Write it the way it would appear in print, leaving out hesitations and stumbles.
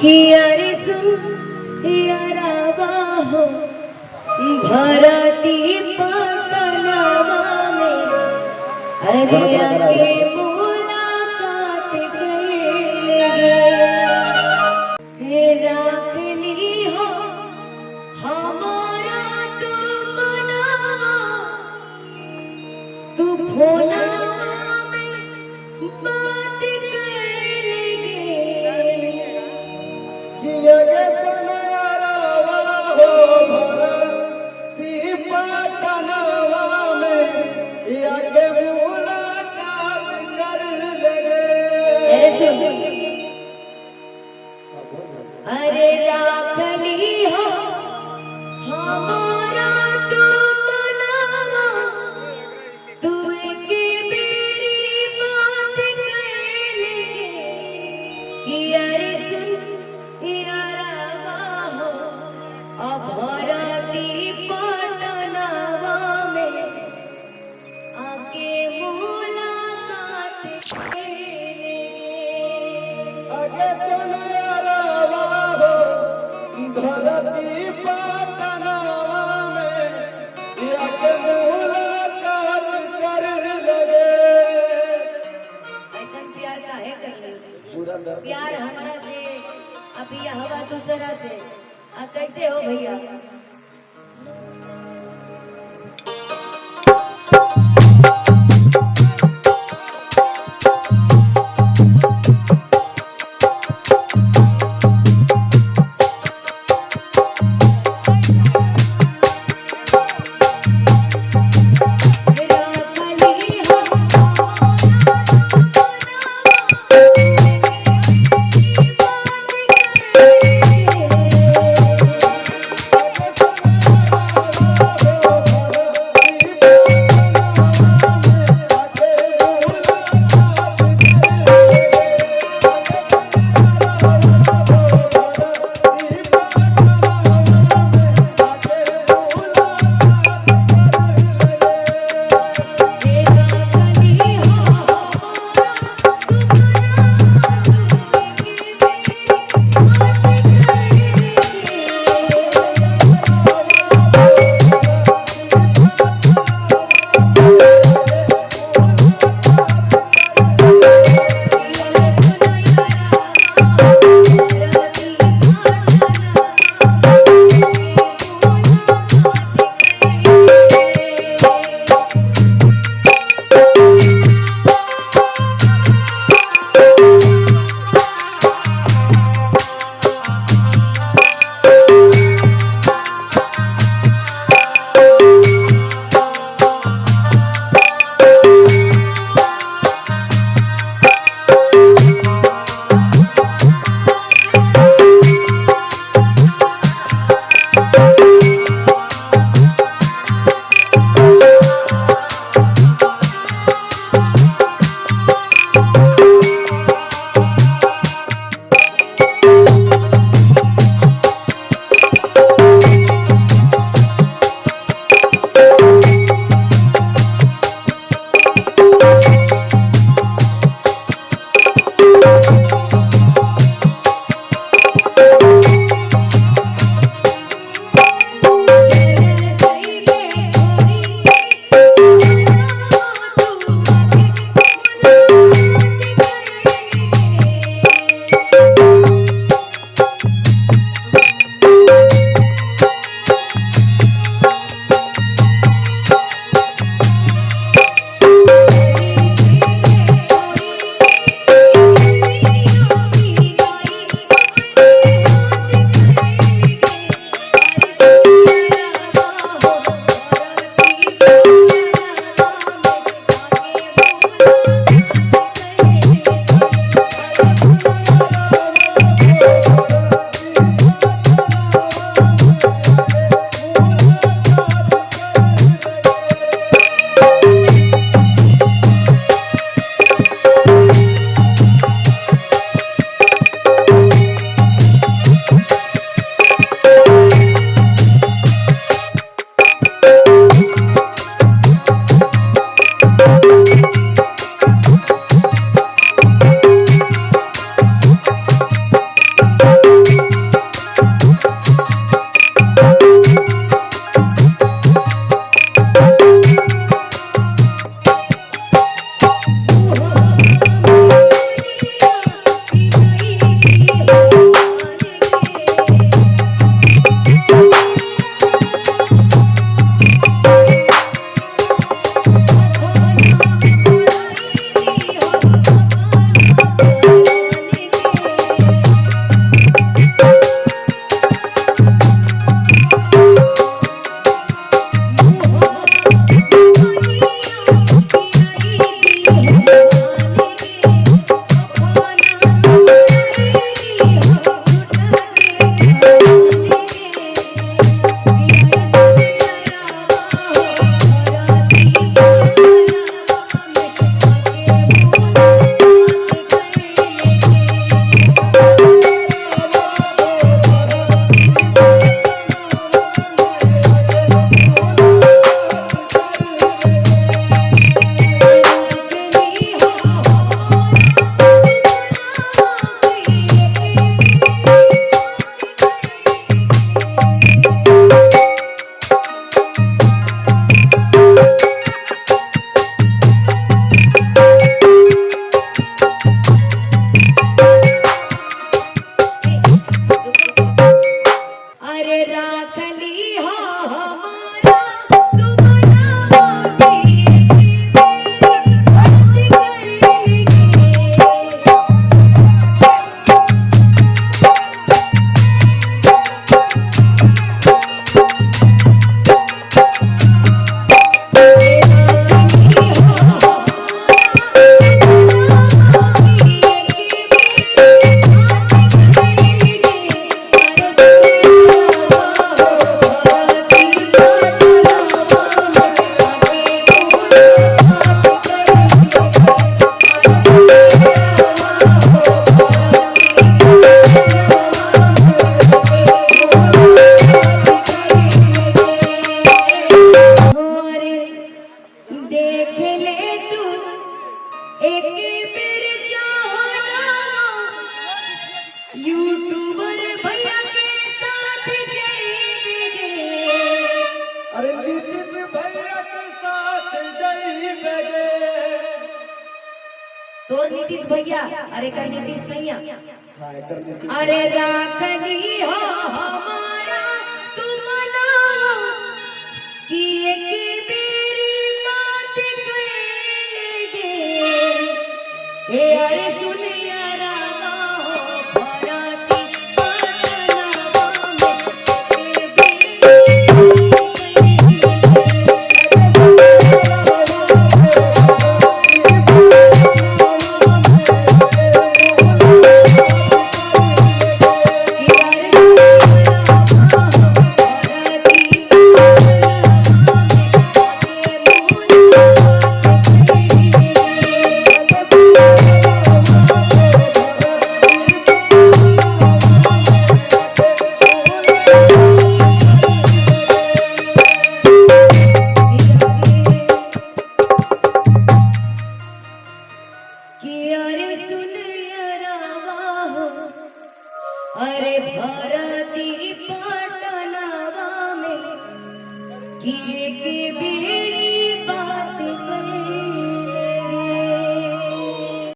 कियारे सुन यारावा हो भरती पटनावा में हरिया के मुलाकात कइले राख ली हो हमारा तू मनावा तू फोनावा में बात कइले किया के सुनारावा हो भरती पटनावा में या के मुलाकात कर लेगे। अरे राख ली हो हमारा तू मनावा तू एक मेरी बात कइले कियारे सुन यारावा हो भरती पटनावा में आके मुलाकात कइले आगे सुनारावा हो भरती पटनावा में या के मुलाकात कर लेगे। ऐसा प्यार काहे कर ले पूरा दर्द प्यार हमारा से अभी हवा दूसरा से कैसे हो भैया एक बेर जाना यूट्यूबर भैया के साथ जाएंगे। अरे नीतीश भैया के साथ जाइबे गे। तोर नीतीश भैया अरे का नीतीश भैया हाँ एकर नीतीश अरे राखली हो हमारा तुमना कि एक बेरी बात करेंगे। ए अरे सुन यारा हो भराती पटनावा कि अरे सुन यारा हो अरे भरती पटनावा में कि एक बेरी